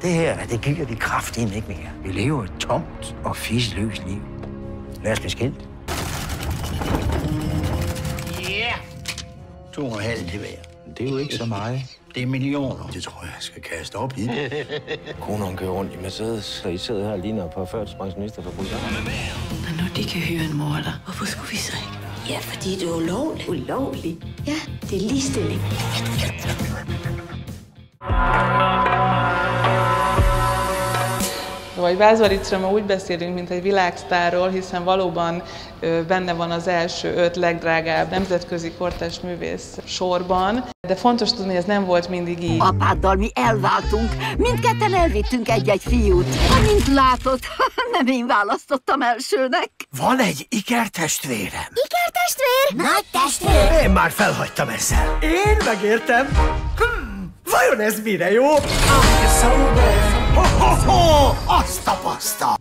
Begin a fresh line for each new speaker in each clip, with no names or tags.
Det her, det giver de kraftigt ikke mere. Vi lever et tomt og fisløst liv. Lad os blive skilt. Ja! 2,5 til hver.
Det er jo ikke så meget.
Det er millioner. Det tror jeg skal kaste op i.
Konen kører rundt i Mercedes, og I sidder her og ligner på førtidspensionister for Bulgarien.
Når nu de kan høre en morder, hvorfor skulle vi så ikke?
Ja, fordi det er ulovligt.
Ulovligt?
Ja, det er ligestilling.
Vagy Vázvaricra ma úgy beszélünk, mint egy világsztárról, hiszen valóban benne van az első 5 legdrágább nemzetközi kortárs művész sorban. De fontos tudni, hogy ez nem volt mindig így.
Apáddal mi elváltunk, mindketten elvittünk egy-egy fiút. Amint látod, nem én választottam elsőnek.
Van egy ikertestvérem.
Ikertestvér? Nagy testvér?
Én már felhagytam ezzel. Én megértem. Vajon ez mire jó? Ho-ho-ho! Azt tapasztal!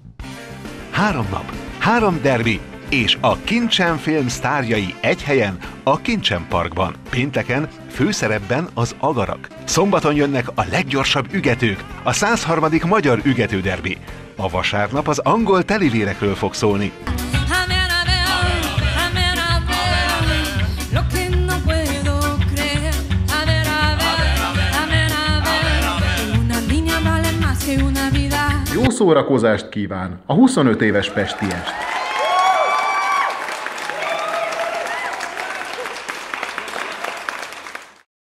3 nap, 3 derbi, és a Kincsen film sztárjai egy helyen, a Kincsen Parkban. Pénteken főszerepben az agarak. Szombaton jönnek a leggyorsabb ügetők, a 103. magyar ügetőderbi. A vasárnap az angol telivérekről fog szólni.
Jó szórakozást kíván a 25 éves Pestiest!